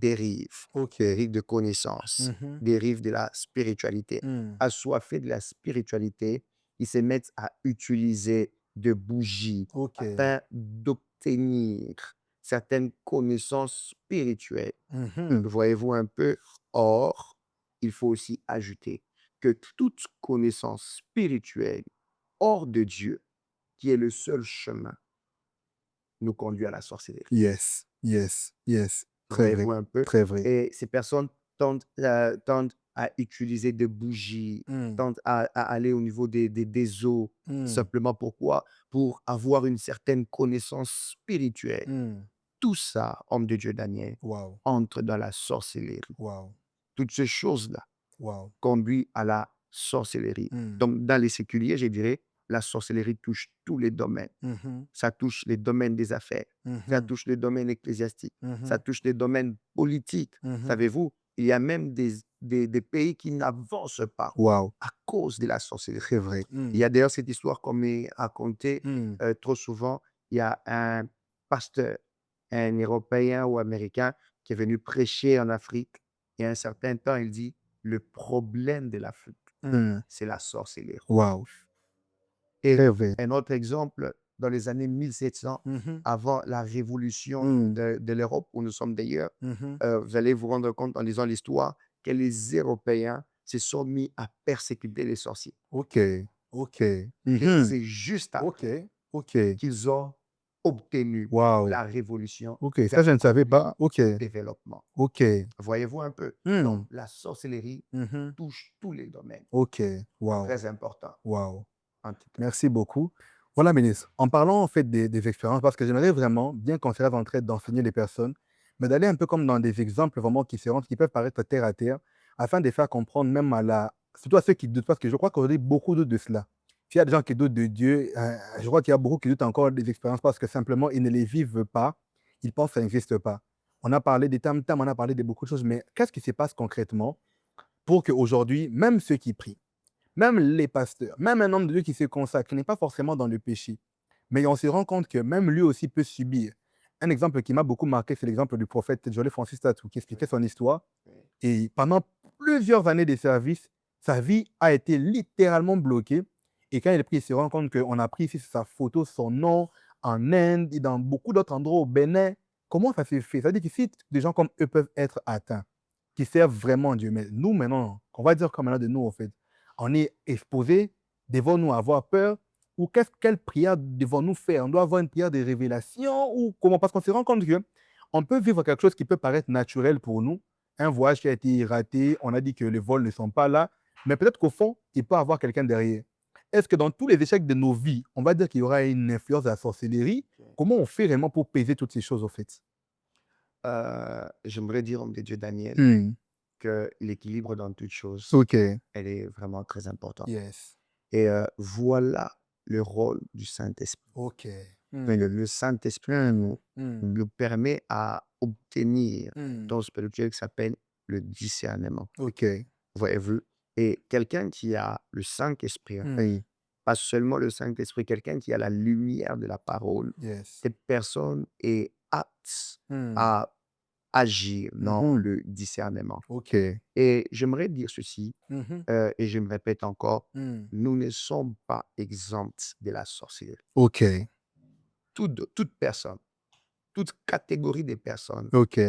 [SPEAKER 1] OK.
[SPEAKER 2] dérive de connaissance,
[SPEAKER 1] Mmh.
[SPEAKER 2] dérive de la spiritualité.
[SPEAKER 1] Mmh.
[SPEAKER 2] Assoiffés de la spiritualité, ils se mettent à utiliser de bougies
[SPEAKER 1] OK.
[SPEAKER 2] afin d'obtenir certaines connaissances spirituelles.
[SPEAKER 1] Mmh.
[SPEAKER 2] Voyez-vous un peu? Or, il faut aussi ajouter que toute connaissance spirituelle hors de Dieu, qui est le seul chemin, nous conduit à la sorcellerie.
[SPEAKER 1] Yes. Yes. Yes. Très vrai.
[SPEAKER 2] Voyez-vous un peu?
[SPEAKER 1] Très vrai.
[SPEAKER 2] Et ces personnes tendent à utiliser des bougies,
[SPEAKER 1] Mmh.
[SPEAKER 2] tendent à aller au niveau des eaux.
[SPEAKER 1] Mmh.
[SPEAKER 2] Simplement pourquoi? Pour avoir une certaine connaissance spirituelle.
[SPEAKER 1] Mmh.
[SPEAKER 2] Tout ça, homme de Dieu Daniel,
[SPEAKER 1] Waouh!
[SPEAKER 2] entre dans la sorcellerie.
[SPEAKER 1] Waouh!
[SPEAKER 2] Toutes ces choses-là
[SPEAKER 1] Waouh!
[SPEAKER 2] conduisent à la sorcellerie.
[SPEAKER 1] Mmh.
[SPEAKER 2] Donc, dans les séculiers, je dirais, la sorcellerie touche tous les domaines.
[SPEAKER 1] Mmh.
[SPEAKER 2] Ça touche les domaines des affaires, ça
[SPEAKER 1] Mmh.
[SPEAKER 2] touche le domaine ecclésiastique, ça
[SPEAKER 1] Mmh.
[SPEAKER 2] touche les domaines politiques.
[SPEAKER 1] Mmh.
[SPEAKER 2] Savez-vous, il y a même des pays qui n'avancent pas
[SPEAKER 1] Waouh!
[SPEAKER 2] à cause de la sorcellerie.
[SPEAKER 1] C'est vrai.
[SPEAKER 2] Il
[SPEAKER 1] Mmh.
[SPEAKER 2] y a d'ailleurs cette histoire qu'on m'est racontée,
[SPEAKER 1] Mmh.
[SPEAKER 2] trop souvent. Il y a un pasteur, un Européen ou Américain qui est venu prêcher en Afrique et à un certain temps, il dit: «Le problème de l'Afrique,
[SPEAKER 1] Mmh.
[SPEAKER 2] c'est la sorcellerie».
[SPEAKER 1] Waouh!
[SPEAKER 2] Et
[SPEAKER 1] Très vrai.
[SPEAKER 2] un autre exemple, dans les années 1700,
[SPEAKER 1] Mmh.
[SPEAKER 2] avant la révolution
[SPEAKER 1] Mmh.
[SPEAKER 2] de l'Europe, où nous sommes d'ailleurs,
[SPEAKER 1] Mmh.
[SPEAKER 2] vous allez vous rendre compte en lisant l'histoire que les Européens se sont mis à persécuter les sorciers.
[SPEAKER 1] OK. OK.
[SPEAKER 2] Et
[SPEAKER 1] Mmh.
[SPEAKER 2] c'est juste après
[SPEAKER 1] OK. OK.
[SPEAKER 2] qu'ils ont obtenu
[SPEAKER 1] Waouh!
[SPEAKER 2] la révolution
[SPEAKER 1] OK,
[SPEAKER 2] qui
[SPEAKER 1] ça
[SPEAKER 2] a
[SPEAKER 1] je ne savais
[SPEAKER 2] conduit
[SPEAKER 1] pas. OK.
[SPEAKER 2] au développement.
[SPEAKER 1] OK.
[SPEAKER 2] Voyez-vous un peu? Donc,
[SPEAKER 1] Mmh.
[SPEAKER 2] la sorcellerie
[SPEAKER 1] Mmh.
[SPEAKER 2] touche tous les domaines.
[SPEAKER 1] OK. Waouh!
[SPEAKER 2] Très important,
[SPEAKER 1] Waouh!
[SPEAKER 2] en tout cas.
[SPEAKER 1] Merci beaucoup. Voilà, ministre, en parlant en fait des expériences, parce que j'aimerais vraiment bien qu'on se lève en train d'enseigner les personnes, mais d'aller un peu comme dans des exemples vraiment qui peuvent paraître terre à terre, afin de faire comprendre même surtout à ceux qui doutent, parce que je crois qu'aujourd'hui, beaucoup doutent de cela. S'il y a des gens qui doutent de Dieu, je crois qu'il y a beaucoup qui doutent encore des expériences parce que simplement, ils ne les vivent pas, ils pensent que ça n'existe pas. On a parlé des tam-tams, on a parlé de beaucoup de choses, mais qu'est-ce qui se passe concrètement pour qu'aujourd'hui, même ceux qui prient, même les pasteurs, même un homme de Dieu qui se consacre, qui n'est pas forcément dans le péché, mais on se rend compte que même lui aussi peut subir. Un exemple qui m'a beaucoup marqué, c'est l'exemple du prophète Jolie Francis Tatou, qui
[SPEAKER 2] Oui,
[SPEAKER 1] expliquait son histoire.
[SPEAKER 2] oui,
[SPEAKER 1] Et pendant plusieurs années de service, sa vie a été littéralement bloquée. Et quand il est pris, il se rend compte qu'on a pris ici sa photo, son nom, en Inde et dans beaucoup d'autres endroits au Bénin. Comment ça s'est fait? C'est-à-dire que si des gens comme eux peuvent être atteints, qui servent vraiment Dieu, mais nous maintenant, on va dire comme maintenant de nous, en fait, on est exposés, devons-nous avoir peur? Ou quelle prière devons-nous faire? On doit avoir une prière de révélation ou comment? Parce qu'on se rend compte que on peut vivre quelque chose qui peut paraître naturel pour nous, un voyage qui a été raté, on a dit que les vols ne sont pas là, mais peut-être qu'au fond, il peut y avoir quelqu'un derrière. Est-ce que dans tous les échecs de nos vies, on va dire qu'il y aura une influence de la sorcellerie?
[SPEAKER 2] oui.
[SPEAKER 1] Comment on fait vraiment pour peser toutes ces choses, au fait?
[SPEAKER 2] J'aimerais dire, homme de Dieu Daniel,
[SPEAKER 1] Hmm.
[SPEAKER 2] que l'équilibre dans toute chose,
[SPEAKER 1] OK.
[SPEAKER 2] elle est vraiment très importante.
[SPEAKER 1] Yes.
[SPEAKER 2] Et voilà le rôle du Saint-Esprit.
[SPEAKER 1] OK.
[SPEAKER 2] Enfin,
[SPEAKER 1] Hmm.
[SPEAKER 2] le Saint-Esprit
[SPEAKER 1] Hmm. Hmm.
[SPEAKER 2] nous permet à obtenir un
[SPEAKER 1] Hmm.
[SPEAKER 2] don spirituel qui s'appelle le discernement.
[SPEAKER 1] OK.
[SPEAKER 2] Voyez-vous? Et quelqu'un qui a le Saint-Esprit,
[SPEAKER 1] Hmm.
[SPEAKER 2] pas seulement le Saint-Esprit, quelqu'un qui a la lumière de la parole,
[SPEAKER 1] Yes.
[SPEAKER 2] cette personne est apte
[SPEAKER 1] Hmm.
[SPEAKER 2] à agir dans
[SPEAKER 1] Mhm.
[SPEAKER 2] le discernement.
[SPEAKER 1] OK.
[SPEAKER 2] Et j'aimerais dire ceci,
[SPEAKER 1] Mhm.
[SPEAKER 2] et je me répète encore,
[SPEAKER 1] Hmm.
[SPEAKER 2] nous ne sommes pas exempts de la sorcellerie.
[SPEAKER 1] OK.
[SPEAKER 2] Toute personne, toute catégorie de personnes,
[SPEAKER 1] OK.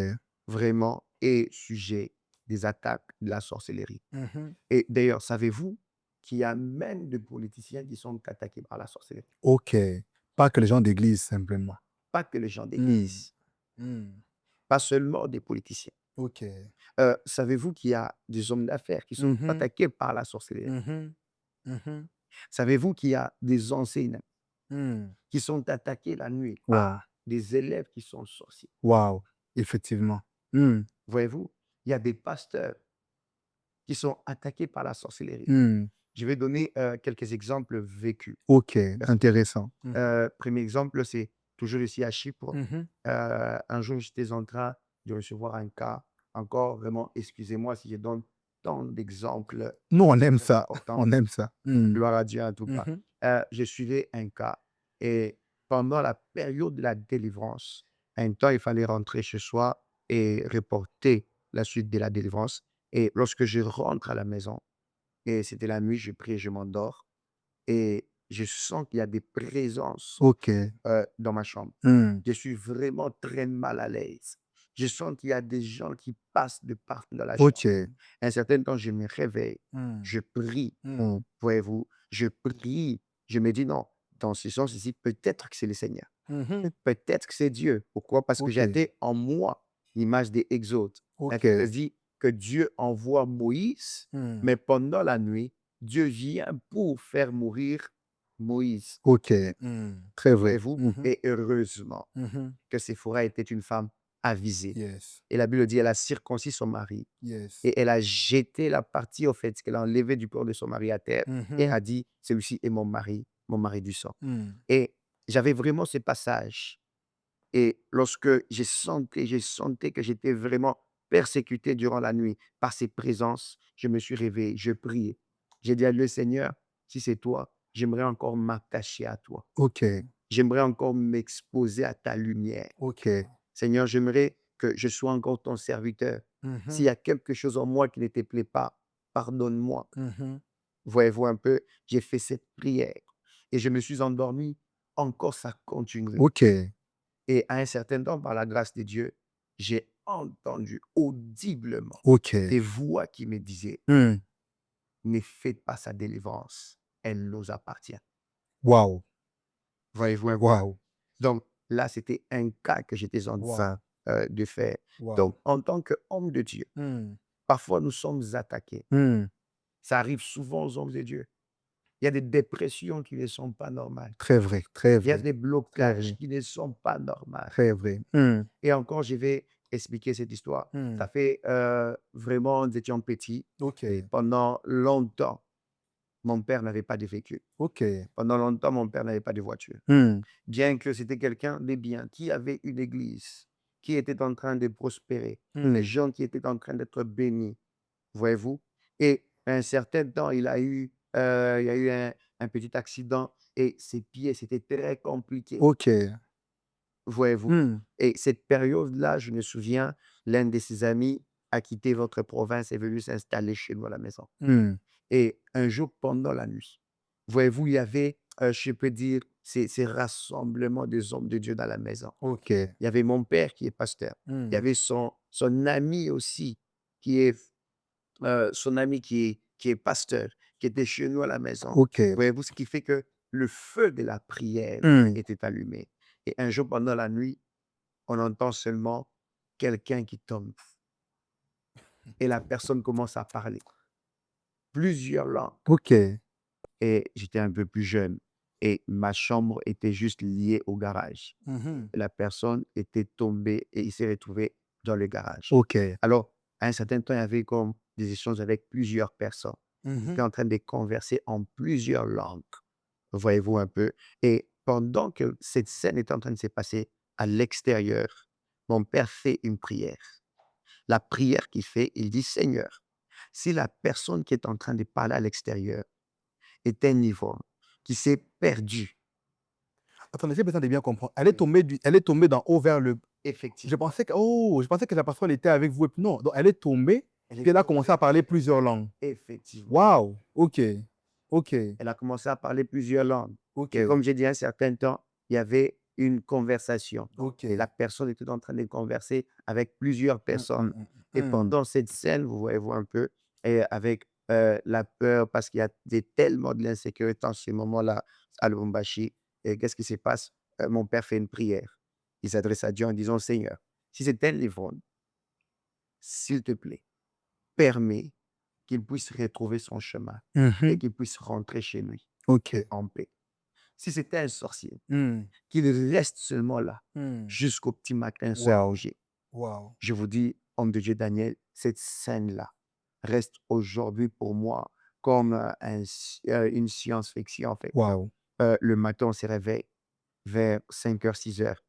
[SPEAKER 2] vraiment, est sujet des attaques de la sorcellerie.
[SPEAKER 1] Mhm.
[SPEAKER 2] Et d'ailleurs, savez-vous qu'il y a même des politiciens qui sont attaqués par la sorcellerie?
[SPEAKER 1] OK. Pas que les gens d'église, simplement.
[SPEAKER 2] Pas que les gens
[SPEAKER 1] Hmm.
[SPEAKER 2] d'église,
[SPEAKER 1] Hmm.
[SPEAKER 2] pas seulement des politiciens.
[SPEAKER 1] OK.
[SPEAKER 2] Savez-vous qu'il y a des hommes d'affaires qui sont
[SPEAKER 1] Mhm.
[SPEAKER 2] attaqués par la sorcellerie?
[SPEAKER 1] Mhm. Mhm.
[SPEAKER 2] Savez-vous qu'il y a des enseignants
[SPEAKER 1] Hmm.
[SPEAKER 2] qui sont attaqués la nuit
[SPEAKER 1] Wow.
[SPEAKER 2] par des élèves qui sont sorciers?
[SPEAKER 1] Wow. Effectivement. Hmm.
[SPEAKER 2] Voyez-vous, il y a des pasteurs qui sont attaqués par la sorcellerie.
[SPEAKER 1] Hmm.
[SPEAKER 2] Je vais donner quelques exemples vécus.
[SPEAKER 1] OK.
[SPEAKER 2] Parce que,
[SPEAKER 1] Intéressant. Mhm.
[SPEAKER 2] premier exemple, c'est toujours ici à Chypre.
[SPEAKER 1] Mhm.
[SPEAKER 2] Un jour, j'étais en train de recevoir un cas. Encore, vraiment, excusez-moi si je donne tant d'exemples
[SPEAKER 1] Nous, on aime
[SPEAKER 2] très
[SPEAKER 1] ça.
[SPEAKER 2] importants.
[SPEAKER 1] On aime ça. Hmm.
[SPEAKER 2] Gloire à Dieu en tout cas.
[SPEAKER 1] Mhm.
[SPEAKER 2] Je suivais un cas et pendant la période de la délivrance, un temps, il fallait rentrer chez soi et reporter la suite de la délivrance. Et lorsque je rentre à la maison, et c'était la nuit, je prie et je m'endors, et je sens qu'il y a des présences
[SPEAKER 1] OK.
[SPEAKER 2] dans ma chambre.
[SPEAKER 1] Hmm.
[SPEAKER 2] Je suis vraiment très mal à l'aise. Je sens qu'il y a des gens qui passent de partout dans la chambre.
[SPEAKER 1] OK.
[SPEAKER 2] Un certain temps, je me réveille,
[SPEAKER 1] Hmm.
[SPEAKER 2] je prie,
[SPEAKER 1] Hmm.
[SPEAKER 2] voyez-vous, je prie. Je me dis non, dans ce sens ici, peut-être que c'est le Seigneur.
[SPEAKER 1] Mhm.
[SPEAKER 2] Peut-être que c'est Dieu. Pourquoi? Parce que
[SPEAKER 1] OK.
[SPEAKER 2] j'étais en moi l'image des exodes. La Bible
[SPEAKER 1] OK.
[SPEAKER 2] dit que Dieu envoie Moïse,
[SPEAKER 1] Hmm.
[SPEAKER 2] mais pendant la nuit, Dieu vient pour faire mourir Moïse.
[SPEAKER 1] OK. Hmm. Très vrai.
[SPEAKER 2] Voyez-vous?
[SPEAKER 1] Mhm.
[SPEAKER 2] Et heureusement
[SPEAKER 1] Mhm.
[SPEAKER 2] que Séphora était une femme avisée.
[SPEAKER 1] Yes.
[SPEAKER 2] Et la Bible dit, elle a circoncis son mari
[SPEAKER 1] Yes.
[SPEAKER 2] et elle a jeté la partie, au fait, qu'elle a enlevée du corps de son mari à terre et
[SPEAKER 1] Mhm.
[SPEAKER 2] a dit, celui-ci est mon mari du sang.
[SPEAKER 1] Hmm.
[SPEAKER 2] Et j'avais vraiment ce passage. Et lorsque j'ai senti que j'étais vraiment persécuté durant la nuit par ses présences, je me suis réveillé, je priais. J'ai dit à Dieu: «Seigneur, si c'est toi, j'aimerais encore m'attacher à toi.
[SPEAKER 1] OK.
[SPEAKER 2] J'aimerais encore m'exposer à ta lumière.
[SPEAKER 1] OK.
[SPEAKER 2] Seigneur, j'aimerais que je sois encore ton serviteur. S'il
[SPEAKER 1] Mhm.
[SPEAKER 2] y a quelque chose en moi qui ne te plaît pas, pardonne-moi».
[SPEAKER 1] Mhm.
[SPEAKER 2] Voyez-vous un peu? J'ai fait cette prière et je me suis endormi. Encore ça continue.
[SPEAKER 1] OK.
[SPEAKER 2] Et à un certain temps, par la grâce de Dieu, j'ai entendu audiblement
[SPEAKER 1] OK.
[SPEAKER 2] des voix qui me disaient:
[SPEAKER 1] Hmm.
[SPEAKER 2] «Ne faites pas sa délivrance, elle nous appartient».
[SPEAKER 1] Wow.
[SPEAKER 2] Voyez-vous un peu?
[SPEAKER 1] Wow.
[SPEAKER 2] Donc là, c'était un cas que j'étais en
[SPEAKER 1] Wow.
[SPEAKER 2] train de faire.
[SPEAKER 1] Wow.
[SPEAKER 2] Donc, en tant qu'homme de Dieu,
[SPEAKER 1] Hmm.
[SPEAKER 2] parfois nous sommes attaqués.
[SPEAKER 1] Hmm.
[SPEAKER 2] Ça arrive souvent aux hommes de Dieu. Il y a des dépressions qui ne sont pas normales.
[SPEAKER 1] Très vrai. Très
[SPEAKER 2] Il y a
[SPEAKER 1] vrai.
[SPEAKER 2] des
[SPEAKER 1] Très
[SPEAKER 2] blocages
[SPEAKER 1] vrai.
[SPEAKER 2] qui ne sont pas normaux.
[SPEAKER 1] Très vrai. Hmm.
[SPEAKER 2] Et encore, je vais expliquer cette histoire.
[SPEAKER 1] Mmh.
[SPEAKER 2] Ça fait vraiment, nous étions petits.
[SPEAKER 1] OK.
[SPEAKER 2] Pendant longtemps, mon père n'avait pas de véhicule.
[SPEAKER 1] OK.
[SPEAKER 2] Pendant longtemps, mon père n'avait pas de voiture.
[SPEAKER 1] Mmh.
[SPEAKER 2] Bien que c'était quelqu'un de bien, qui avait une église, qui était en train de prospérer, les
[SPEAKER 1] Mmh.
[SPEAKER 2] gens qui étaient en train d'être bénis, voyez-vous? Et à un certain temps, il y a eu un petit accident et ses pieds, c'était très compliqué,
[SPEAKER 1] OK.
[SPEAKER 2] voyez-vous?
[SPEAKER 1] Mmh.
[SPEAKER 2] Et cette période-là, je me souviens, l'un de ses amis a quitté votre province et est venu s'installer chez nous à la maison.
[SPEAKER 1] Mmh.
[SPEAKER 2] Et un jour, pendant la nuit, voyez-vous, il y avait, je peux dire, ces rassemblements des hommes de Dieu dans la maison.
[SPEAKER 1] OK.
[SPEAKER 2] Il y avait mon père qui est pasteur. Il y
[SPEAKER 1] Mmh.
[SPEAKER 2] avait son ami aussi, qui est, son ami qui est pasteur, qui était chez nous à la maison.
[SPEAKER 1] OK.
[SPEAKER 2] Voyez-vous, ce qui fait que le feu de la prière
[SPEAKER 1] Mmh.
[SPEAKER 2] était allumé. Et un jour, pendant la nuit, on entend seulement quelqu'un qui tombe et la personne commence à parler. Plusieurs langues.
[SPEAKER 1] OK.
[SPEAKER 2] Et j'étais un peu plus jeune et ma chambre était juste liée au garage.
[SPEAKER 1] Mmh.
[SPEAKER 2] La personne était tombée et il s'est retrouvé dans le garage.
[SPEAKER 1] OK.
[SPEAKER 2] Alors, à un certain temps, il y avait comme des échanges avec plusieurs personnes. Ils étaient
[SPEAKER 1] Mmh.
[SPEAKER 2] en train de converser en plusieurs langues. Voyez-vous un peu? Et pendant que cette scène est en train de se passer à l'extérieur, mon père fait une prière. La prière qu'il fait, il dit: «Seigneur, si la personne qui est en train de parler à l'extérieur est un ivrogne qui s'est perdu»,
[SPEAKER 1] Attendez, j'ai besoin de bien comprendre. Elle est tombée d'en haut vers le
[SPEAKER 2] effectivement,
[SPEAKER 1] je pensais que la personne était avec vous et puis non, donc elle est tombée,
[SPEAKER 2] elle
[SPEAKER 1] puis
[SPEAKER 2] est
[SPEAKER 1] elle a commencé
[SPEAKER 2] tombée.
[SPEAKER 1] à parler plusieurs langues.
[SPEAKER 2] Effectivement.
[SPEAKER 1] Waouh! OK. OK.
[SPEAKER 2] Elle a commencé à parler plusieurs langues et
[SPEAKER 1] OK.
[SPEAKER 2] comme j'ai dit, à un certain temps, il y avait une conversation. La
[SPEAKER 1] OK.
[SPEAKER 2] personne était en train de converser avec plusieurs
[SPEAKER 1] Mmh, mmh,
[SPEAKER 2] personnes
[SPEAKER 1] mmh,
[SPEAKER 2] et
[SPEAKER 1] mmh.
[SPEAKER 2] pendant cette scène, vous voyez-vous un peu et avec, la peur parce qu'il y a tellement de l'insécurité en ce moment-là à Lubumbashi et qu'est-ce qui se passe? Mon père fait une prière. Il s'adresse à Dieu en disant: «Seigneur, si c'est un ivrogne, s'il te plaît, permets qu'il puisse retrouver son chemin et
[SPEAKER 1] Mmh.
[SPEAKER 2] qu'il puisse rentrer chez lui
[SPEAKER 1] OK.
[SPEAKER 2] et en paix. Si c'était un sorcier,
[SPEAKER 1] Mmh.
[SPEAKER 2] qu'il reste seulement là
[SPEAKER 1] Mmh.
[SPEAKER 2] jusqu'au petit matin se
[SPEAKER 1] Waouh!
[SPEAKER 2] coucher».
[SPEAKER 1] Waouh!
[SPEAKER 2] Je vous dis, homme de Dieu Daniel, cette scène-là reste aujourd'hui pour moi comme une science-fiction en fait.
[SPEAKER 1] Waouh!
[SPEAKER 2] Le matin, on se réveille vers 5 heures, 6 heures.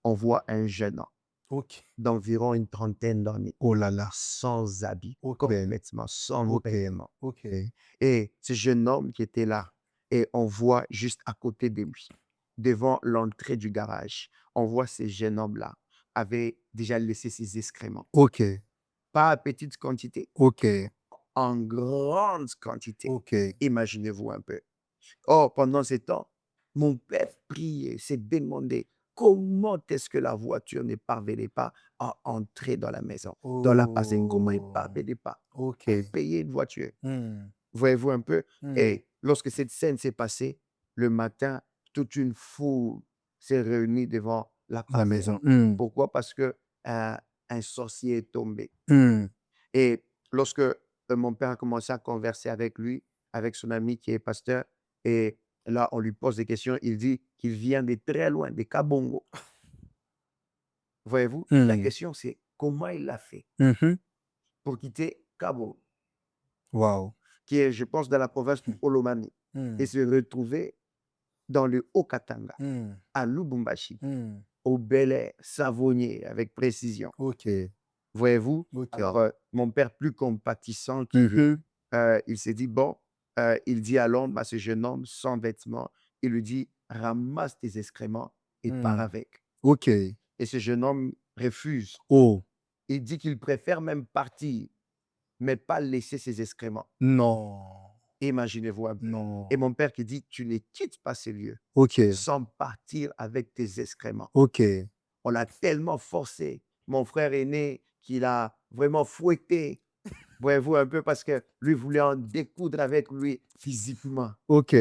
[SPEAKER 2] On voit un jeune homme
[SPEAKER 1] OK.
[SPEAKER 2] d'environ une trentaine d'années,
[SPEAKER 1] Oh là là.
[SPEAKER 2] sans habit,
[SPEAKER 1] OK.
[SPEAKER 2] complètement, sans
[SPEAKER 1] OK.
[SPEAKER 2] vêtements.
[SPEAKER 1] OK.
[SPEAKER 2] Et ce jeune homme qui était là, et on voit juste à côté de lui, devant l'entrée du garage, on voit ce jeune homme-là avait déjà laissé ses excréments.
[SPEAKER 1] OK.
[SPEAKER 2] Pas à petite quantité,
[SPEAKER 1] OK.
[SPEAKER 2] en grande quantité.
[SPEAKER 1] OK.
[SPEAKER 2] Imaginez-vous un peu. Or, pendant ce temps, mon père priait, s'est demandé comment est-ce que la voiture ne parvenait pas à entrer dans la maison, dans la parcelle, comment il ne
[SPEAKER 1] Oh!
[SPEAKER 2] parvenait pas à
[SPEAKER 1] OK.
[SPEAKER 2] payer une voiture.
[SPEAKER 1] Mmh.
[SPEAKER 2] Voyez-vous un peu?
[SPEAKER 1] Mmh.
[SPEAKER 2] Et lorsque cette scène s'est passée, le matin, toute une foule s'est réunie devant la
[SPEAKER 1] La
[SPEAKER 2] parcelle.
[SPEAKER 1] maison. Mmh.
[SPEAKER 2] Pourquoi? Parce que un sorcier est tombé.
[SPEAKER 1] Mmh.
[SPEAKER 2] Et lorsque mon père a commencé à converser avec lui, avec son ami qui est pasteur, et là, on lui pose des questions, il dit qu'il vient de très loin, de Kabongo. Voyez-vous? La
[SPEAKER 1] Mmh.
[SPEAKER 2] question, c'est comment il a fait
[SPEAKER 1] Mmh mh.
[SPEAKER 2] pour quitter Kabongo,
[SPEAKER 1] Waouh!
[SPEAKER 2] qui est, je pense, dans la province du
[SPEAKER 1] Mmh.
[SPEAKER 2] Olomami, et
[SPEAKER 1] Mmh.
[SPEAKER 2] se retrouver dans le Haut-Katanga,
[SPEAKER 1] Mmh.
[SPEAKER 2] à Lubumbashi,
[SPEAKER 1] Mmh.
[SPEAKER 2] au Bel-Air, Savonnier, avec précision.
[SPEAKER 1] OK.
[SPEAKER 2] Voyez-vous?
[SPEAKER 1] OK.
[SPEAKER 2] Alors, mon père, plus compatissant
[SPEAKER 1] Mmh
[SPEAKER 2] qu'il est,
[SPEAKER 1] mh.
[SPEAKER 2] il s'est dit: «Bon», il dit à l'homme, à ce jeune homme sans vêtements, il lui dit: «Ramasse tes excréments et pars
[SPEAKER 1] Mmh.
[SPEAKER 2] avec».
[SPEAKER 1] OK.
[SPEAKER 2] Et ce jeune homme refuse.
[SPEAKER 1] Oh!
[SPEAKER 2] Il dit qu'il préfère même partir, mais pas laisser ses excréments.
[SPEAKER 1] Non.
[SPEAKER 2] Imaginez-vous un peu.
[SPEAKER 1] Non.
[SPEAKER 2] Et mon père qui dit: «Tu ne quittes pas ces lieux
[SPEAKER 1] OK.
[SPEAKER 2] sans partir avec tes excréments».
[SPEAKER 1] OK.
[SPEAKER 2] On l'a tellement forcé, mon frère aîné, qu'il a vraiment fouetté, voyez-vous un peu, parce que lui voulait en découdre avec lui physiquement.
[SPEAKER 1] OK.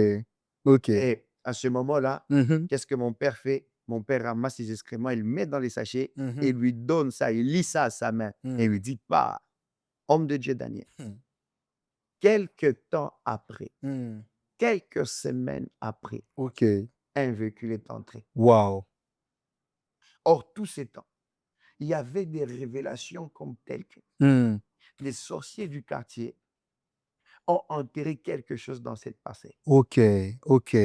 [SPEAKER 1] OK.
[SPEAKER 2] Et à ce moment-là,
[SPEAKER 1] Mmh mh.
[SPEAKER 2] qu'est-ce que mon père fait? Mon père ramasse ses excréments, il le met dans les sachets
[SPEAKER 1] Mmh
[SPEAKER 2] et
[SPEAKER 1] mh.
[SPEAKER 2] lui donne ça, il lit ça à sa main et
[SPEAKER 1] Mmh.
[SPEAKER 2] lui dit: «Pars, homme de Dieu Daniel».
[SPEAKER 1] Mmh.
[SPEAKER 2] Quelque temps après,
[SPEAKER 1] Mmh.
[SPEAKER 2] quelques semaines après,
[SPEAKER 1] OK.
[SPEAKER 2] un véhicule est entré.
[SPEAKER 1] Waouh!
[SPEAKER 2] Or, tout ce temps, il y avait des révélations comme telles que
[SPEAKER 1] Mmh.
[SPEAKER 2] les sorciers du quartier ont enterré quelque chose dans cette parcelle
[SPEAKER 1] OK, OK.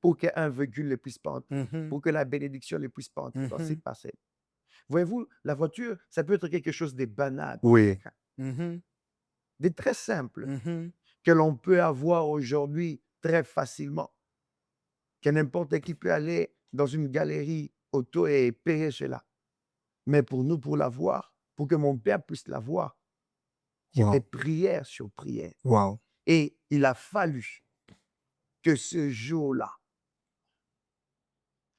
[SPEAKER 2] pour qu'un véhicule ne puisse pas entrer,
[SPEAKER 1] Mmh.
[SPEAKER 2] pour que la bénédiction ne puisse pas entrer dans
[SPEAKER 1] Mmh.
[SPEAKER 2] cette parcelle. Voyez-vous, la voiture, ça peut être quelque chose de banal pour
[SPEAKER 1] Oui.
[SPEAKER 2] quelqu'un,
[SPEAKER 1] Mmh.
[SPEAKER 2] de très simple,
[SPEAKER 1] Mmh.
[SPEAKER 2] que l'on peut avoir aujourd'hui très facilement, que n'importe qui peut aller dans une galerie auto et payer cela. Mais pour nous, pour l'avoir, pour que mon père puisse l'avoir, j'ai fait
[SPEAKER 1] Waouh,
[SPEAKER 2] prière sur prière.
[SPEAKER 1] waouh.
[SPEAKER 2] Et il a fallu que ce jour-là,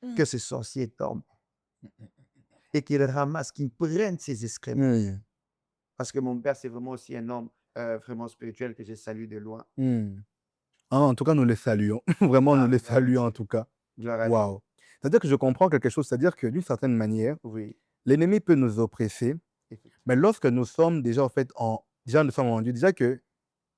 [SPEAKER 1] Mmh.
[SPEAKER 2] que ce sorcier tombe et qu'il ramasse, qu'il prenne ses excréments.
[SPEAKER 1] Mmh.
[SPEAKER 2] Parce que mon père, c'est vraiment aussi un homme vraiment spirituel que je salue de loin.
[SPEAKER 1] Mmh. Ah, en tout cas, nous les saluons. Vraiment, nous
[SPEAKER 2] Ah,
[SPEAKER 1] les
[SPEAKER 2] gloire à
[SPEAKER 1] saluons en
[SPEAKER 2] Dieu.
[SPEAKER 1] tout cas.
[SPEAKER 2] Gloire à Dieu.
[SPEAKER 1] Waouh. C'est-à-dire que je comprends quelque chose, c'est-à-dire que d'une certaine manière,
[SPEAKER 2] Oui,
[SPEAKER 1] l'ennemi peut nous oppresser,
[SPEAKER 2] effectivement.
[SPEAKER 1] mais lorsque nous sommes déjà en fait déjà nous sommes en Dieu, déjà que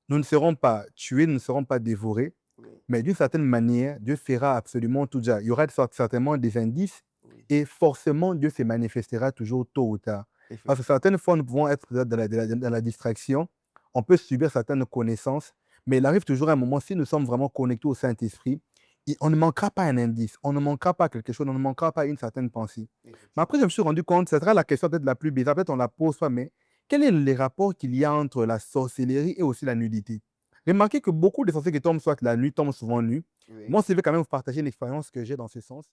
[SPEAKER 1] nous ne serons pas tués, nous ne serons pas dévorés,
[SPEAKER 2] Oui,
[SPEAKER 1] mais d'une certaine manière, Dieu fera absolument tout déjà. Il y aura certainement des indices
[SPEAKER 2] oui,
[SPEAKER 1] et forcément Dieu se manifestera toujours tôt ou tard. Parce que
[SPEAKER 2] effectivement.
[SPEAKER 1] certaines fois, nous pouvons être peut-être dans la distraction, on peut subir certaines connaissances, mais il arrive toujours un moment, si nous sommes vraiment connectés au Saint-Esprit, on ne manquera pas un indice, on ne manquera pas quelque chose, on ne manquera pas une certaine pensée. Mais après, je me suis rendu compte, ce sera la question peut-être la plus bizarre, peut-être on la pose pas, mais quel est le rapport qu'il y a entre la sorcellerie et aussi la nudité? Remarquez que beaucoup de sorciers qui tombent soit la nuit tombent souvent nus.
[SPEAKER 2] Oui.
[SPEAKER 1] Moi, si je vais quand même vous partager une expérience que j'ai dans ce sens.